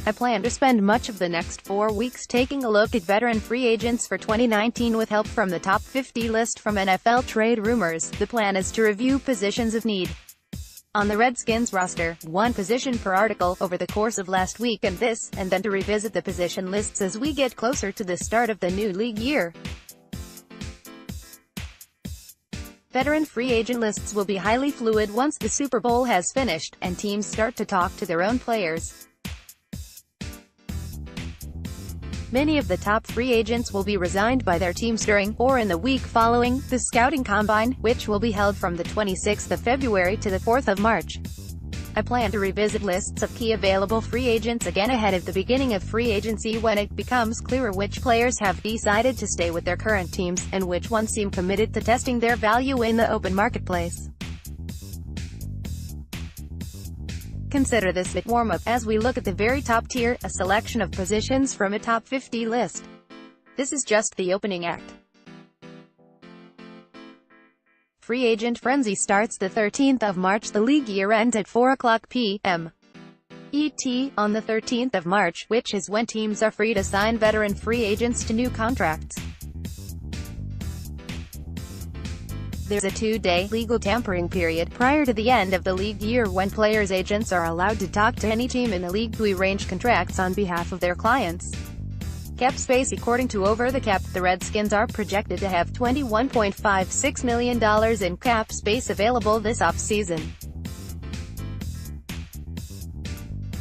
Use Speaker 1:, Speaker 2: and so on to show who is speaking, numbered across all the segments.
Speaker 1: I plan to spend much of the next 4 weeks taking a look at veteran free agents for 2019 with help from the top 50 list from NFL Trade Rumors. The plan is to review positions of need on the Redskins roster, one position per article, over the course of last week and then to revisit the position lists as we get closer to the start of the new league year. Veteran free agent lists will be highly fluid once the Super Bowl has finished, and teams start to talk to their own players. Many of the top free agents will be resigned by their teams during, or in the week following, the Scouting Combine, which will be held from the 26th of February to the 4th of March. I plan to revisit lists of key available free agents again ahead of the beginning of free agency when it becomes clearer which players have decided to stay with their current teams, and which ones seem committed to testing their value in the open marketplace. Consider this a warm-up as we look at the very top tier, a selection of positions from a top 50 list. This is just the opening act. Free agent frenzy starts the 13th of March. The league year ends at 4:00 p.m. ET on the 13th of March, which is when teams are free to sign veteran free agents to new contracts. There's a 2-day legal tampering period prior to the end of the league year when players' agents are allowed to talk to any team in the league to arrange contracts on behalf of their clients. Cap space. According to Over the Cap, the Redskins are projected to have $21.56 million in cap space available this offseason.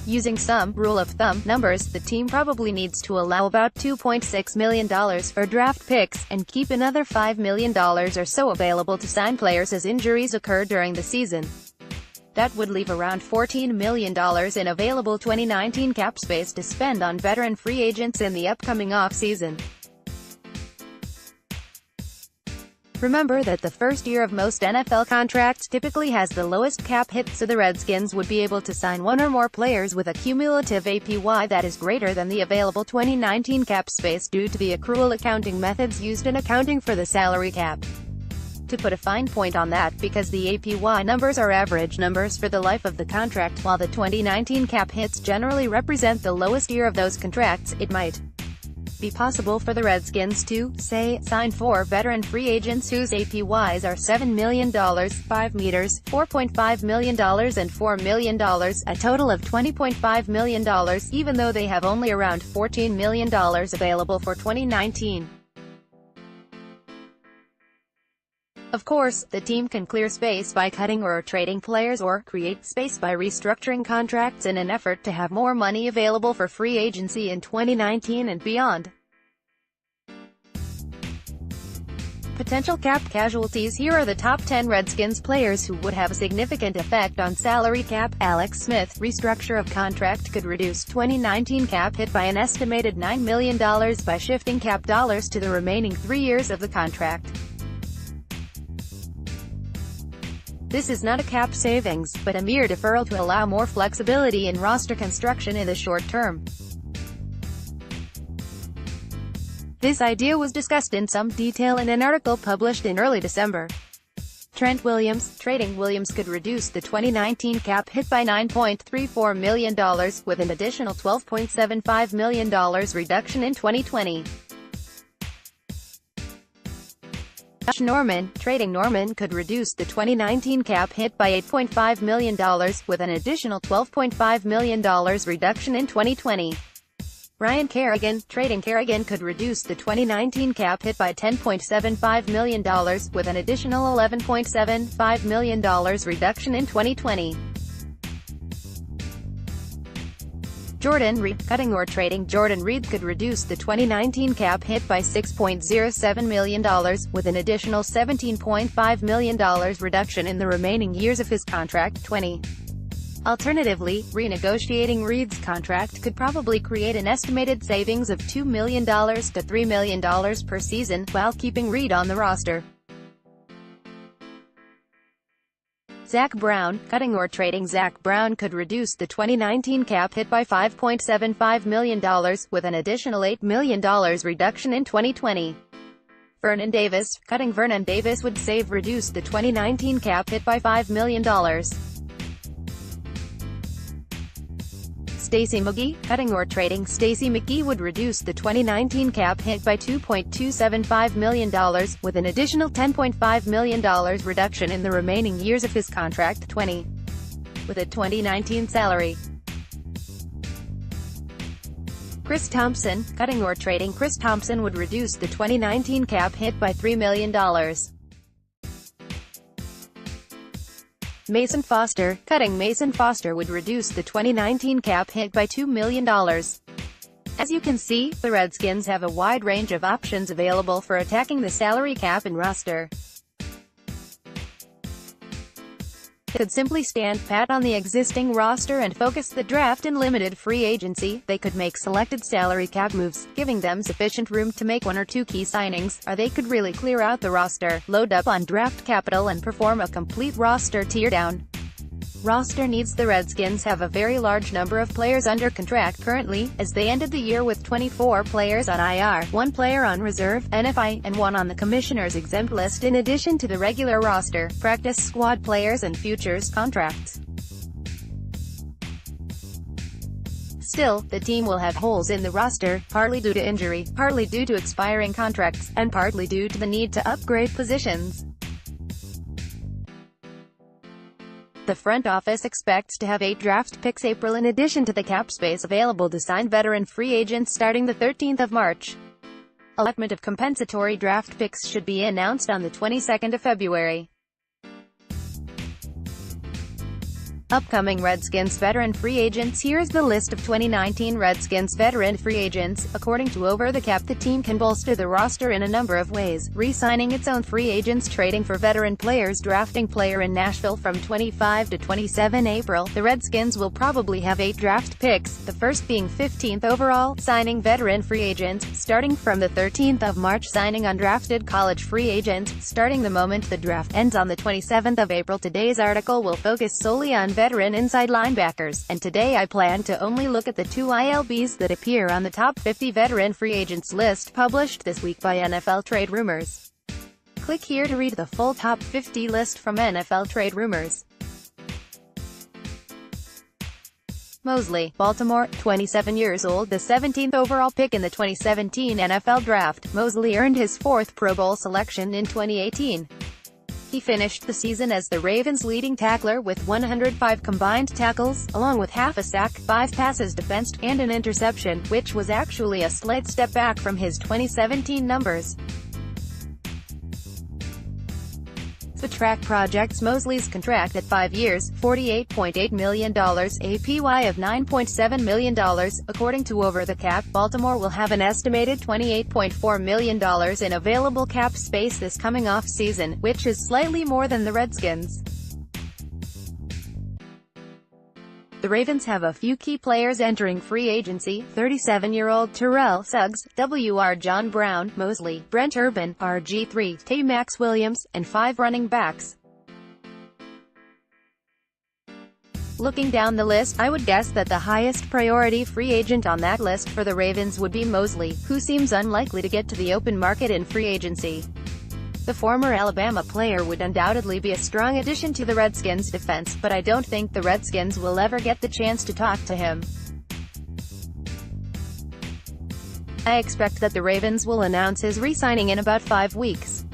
Speaker 1: Using some rule-of-thumb numbers, the team probably needs to allow about $2.6 million for draft picks, and keep another $5 million or so available to sign players as injuries occur during the season. That would leave around $14 million in available 2019 cap space to spend on veteran free agents in the upcoming off-season. Remember that the first year of most NFL contracts typically has the lowest cap hit, so the Redskins would be able to sign one or more players with a cumulative APY that is greater than the available 2019 cap space due to the accrual accounting methods used in accounting for the salary cap. To put a fine point on that, because the APY numbers are average numbers for the life of the contract, while the 2019 cap hits generally represent the lowest year of those contracts, it might be possible for the Redskins to, say, sign 4 veteran free agents whose APYs are $7 million, $5 million, $4.5 million and $4 million, a total of $20.5 million, even though they have only around $14 million available for 2019. Of course, the team can clear space by cutting or trading players, or create space by restructuring contracts in an effort to have more money available for free agency in 2019 and beyond. Potential cap casualties. Here are the top 10 Redskins players who would have a significant effect on salary cap. Alex Smith. Restructure of contract could reduce 2019 cap hit by an estimated $9 million by shifting cap dollars to the remaining 3 years of the contract. This is not a cap savings, but a mere deferral to allow more flexibility in roster construction in the short term. This idea was discussed in some detail in an article published in early December. Trent Williams. Trading Williams could reduce the 2019 cap hit by $9.34 million, with an additional $12.75 million reduction in 2020. Josh Norman. Trading Norman could reduce the 2019 cap hit by $8.5 million, with an additional $12.5 million reduction in 2020. Ryan Kerrigan. Trading Kerrigan could reduce the 2019 cap hit by $10.75 million, with an additional $11.75 million reduction in 2020. Jordan Reed. Cutting or trading Jordan Reed could reduce the 2019 cap hit by $6.07 million, with an additional $17.5 million reduction in the remaining years of his contract. 20. Alternatively, renegotiating Reed's contract could probably create an estimated savings of $2 million to $3 million per season, while keeping Reed on the roster. Zach Brown. Cutting or trading Zach Brown could reduce the 2019 cap hit by $5.75 million, with an additional $8 million reduction in 2020. Vernon Davis. Cutting Vernon Davis would reduce the 2019 cap hit by $5 million. Stacey McGee. Cutting or trading Stacey McGee would reduce the 2019 cap hit by $2.275 million, with an additional $10.5 million reduction in the remaining years of his contract, 20, with a 2019 salary. Chris Thompson. Cutting or trading Chris Thompson would reduce the 2019 cap hit by $3 million. Mason Foster. Cutting Mason Foster would reduce the 2019 cap hit by $2 million. As you can see, the Redskins have a wide range of options available for attacking the salary cap and roster. They could simply stand pat on the existing roster and focus the draft and limited free agency. They could make selected salary cap moves, giving them sufficient room to make one or two key signings, or they could really clear out the roster, load up on draft capital and perform a complete roster teardown. Roster needs. The Redskins have a very large number of players under contract currently, as they ended the year with 24 players on IR, 1 player on reserve, NFI, and 1 on the commissioner's exempt list in addition to the regular roster, practice squad players and futures contracts. Still, the team will have holes in the roster, partly due to injury, partly due to expiring contracts, and partly due to the need to upgrade positions. The front office expects to have 8 draft picks April in addition to the cap space available to sign veteran free agents starting the 13th of March. Allotment of compensatory draft picks should be announced on the 22nd of February. Upcoming Redskins veteran free agents. Here's the list of 2019 Redskins veteran free agents. According to Over the Cap, the team can bolster the roster in a number of ways: re-signing its own free agents, trading for veteran players, drafting player in Nashville from 25 to 27 April. The Redskins will probably have 8 draft picks, the first being 15th overall, signing veteran free agents, starting from the 13th of March, signing undrafted college free agents, starting the moment the draft ends on the 27th of April. Today's article will focus solely on veteran inside linebackers, and today I plan to only look at the 2 ILBs that appear on the top 50 veteran free agents list published this week by NFL Trade Rumors. Click here to read the full top 50 list from NFL Trade Rumors. Mosley, Baltimore, 27 years old, the 17th overall pick in the 2017 NFL Draft. Mosley earned his 4th Pro Bowl selection in 2018. He finished the season as the Ravens' leading tackler with 105 combined tackles, along with half a sack, 5 passes defensed, and an interception, which was actually a slight step back from his 2017 numbers. The track projects Mosley's contract at 5 years, $48.8 million, APY of $9.7 million. According to Over the Cap, Baltimore will have an estimated $28.4 million in available cap space this coming off-season, which is slightly more than the Redskins. The Ravens have a few key players entering free agency: 37-year-old Terrell Suggs, Wr. John Brown, Mosley, Brent Urban, RG3, Tay Max Williams, and 5 running backs. Looking down the list, I would guess that the highest priority free agent on that list for the Ravens would be Mosley, who seems unlikely to get to the open market in free agency. The former Alabama player would undoubtedly be a strong addition to the Redskins' defense, but I don't think the Redskins will ever get the chance to talk to him. I expect that the Ravens will announce his re-signing in about 5 weeks.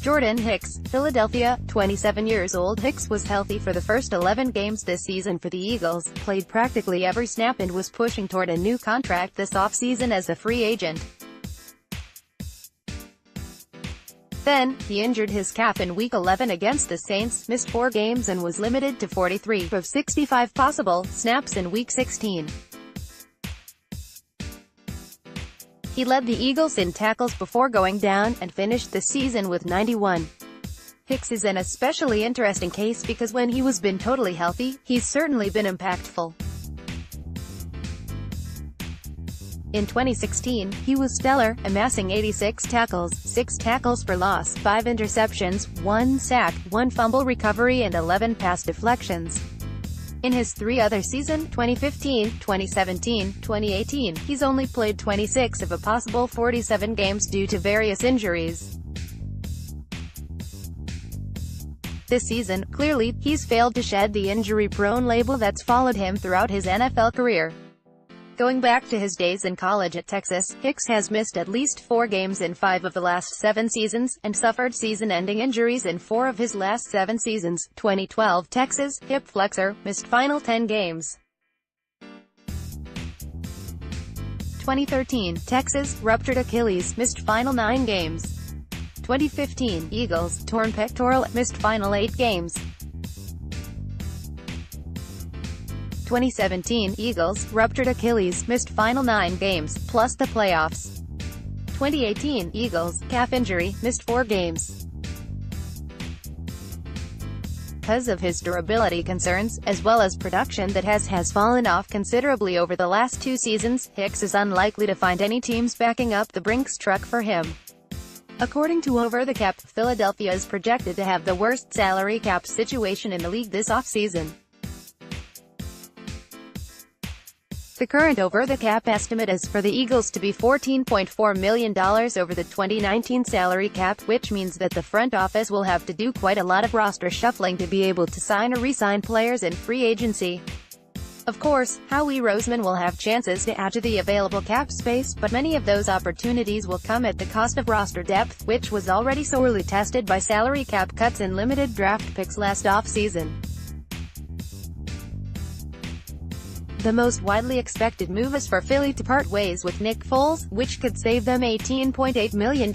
Speaker 1: Jordan Hicks, Philadelphia, 27 years old. Hicks was healthy for the first 11 games this season for the Eagles, played practically every snap, and was pushing toward a new contract this offseason as a free agent. Then, he injured his calf in Week 11 against the Saints, missed 4 games and was limited to 43 of 65 possible snaps in Week 16. He led the Eagles in tackles before going down, and finished the season with 91. Hicks is an especially interesting case because when he was been totally healthy, he's certainly been impactful. In 2016, he was stellar, amassing 86 tackles, 6 tackles for loss, 5 interceptions, 1 sack, 1 fumble recovery and 11 pass deflections. In his 3 other seasons, 2015, 2017, 2018, he's only played 26 of a possible 47 games due to various injuries. This season, clearly, he's failed to shed the injury-prone label that's followed him throughout his NFL career. Going back to his days in college at Texas, Hicks has missed at least 4 games in 5 of the last 7 seasons, and suffered season-ending injuries in 4 of his last 7 seasons. 2012 Texas, hip flexor, missed final 10 games. 2013 Texas, ruptured Achilles, missed final 9 games. 2015 Eagles, torn pectoral, missed final 8 games. 2017 Eagles, ruptured Achilles, missed final 9 games, plus the playoffs. 2018 Eagles, calf injury, missed 4 games. Because of his durability concerns, as well as production that has fallen off considerably over the last 2 seasons, Hicks is unlikely to find any teams backing up the Brinks truck for him. According to Over the Cap, Philadelphia is projected to have the worst salary cap situation in the league this offseason. The current over-the-cap estimate is for the Eagles to be $14.4 million over the 2019 salary cap, which means that the front office will have to do quite a lot of roster shuffling to be able to sign or re-sign players in free agency. Of course, Howie Roseman will have chances to add to the available cap space, but many of those opportunities will come at the cost of roster depth, which was already sorely tested by salary cap cuts and limited draft picks last offseason. The most widely expected move is for Philly to part ways with Nick Foles, which could save them $18.8 million in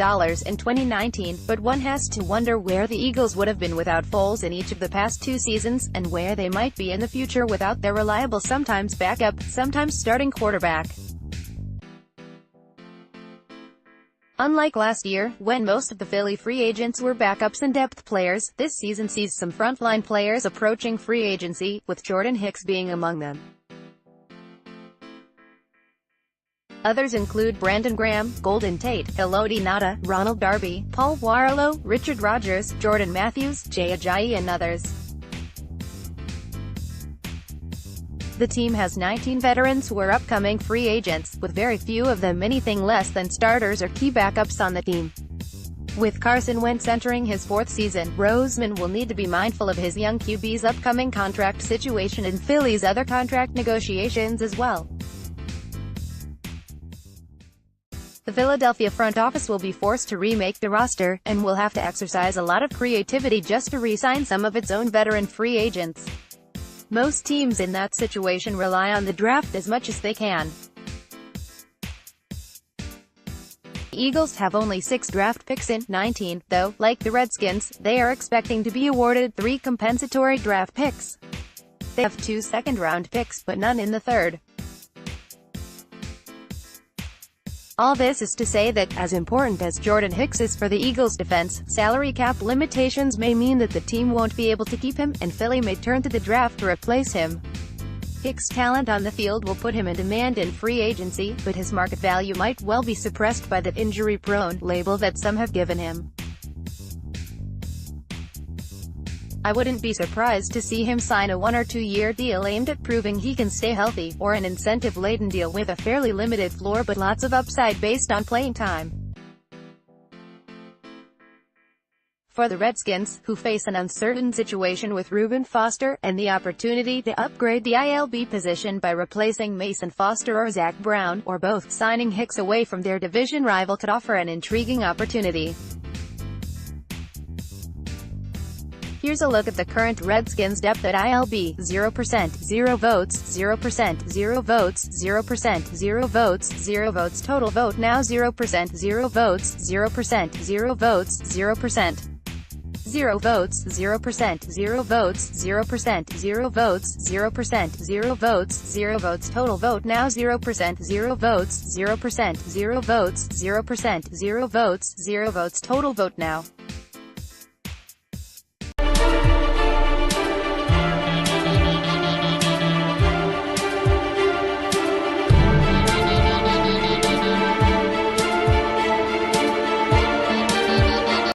Speaker 1: 2019, but one has to wonder where the Eagles would have been without Foles in each of the past 2 seasons, and where they might be in the future without their reliable sometimes backup, sometimes starting quarterback. Unlike last year, when most of the Philly free agents were backups and depth players, this season sees some frontline players approaching free agency, with Jordan Hicks being among them. Others include Brandon Graham, Golden Tate, Elodie Nada, Ronald Darby, Paul Warlow, Richard Rodgers, Jordan Matthews, Jay Ajayi and others. The team has 19 veterans who are upcoming free agents, with very few of them anything less than starters or key backups on the team. With Carson Wentz entering his 4th season, Roseman will need to be mindful of his young QB's upcoming contract situation and Philly's other contract negotiations as well. The Philadelphia front office will be forced to remake the roster, and will have to exercise a lot of creativity just to re-sign some of its own veteran free agents. Most teams in that situation rely on the draft as much as they can. The Eagles have only 6 draft picks in 19, though, like the Redskins, they are expecting to be awarded 3 compensatory draft picks. They have 2 second-round picks, but none in the 3rd. All this is to say that, as important as Jordan Hicks is for the Eagles' defense, salary cap limitations may mean that the team won't be able to keep him, and Philly may turn to the draft to replace him. Hicks' talent on the field will put him in demand in free agency, but his market value might well be suppressed by the injury-prone label that some have given him. I wouldn't be surprised to see him sign a 1- or 2-year deal aimed at proving he can stay healthy, or an incentive-laden deal with a fairly limited floor but lots of upside based on playing time. For the Redskins, who face an uncertain situation with Reuben Foster, and the opportunity to upgrade the ILB position by replacing Mason Foster or Zach Brown, or both, signing Hicks away from their division rival could offer an intriguing opportunity. Here's a look at the current Redskins depth at ILB: 0%, 0 votes, 0%, 0 votes, 0%, 0 votes, 0 votes. Total vote now 0%, 0 votes, 0%, 0 votes, 0%. 0 votes, 0%, 0 votes, 0%, 0 votes, 0%, 0 votes, 0 votes. Total vote now 0%, 0 votes, 0%, 0 votes, 0%, 0 votes, 0 votes. Total vote now.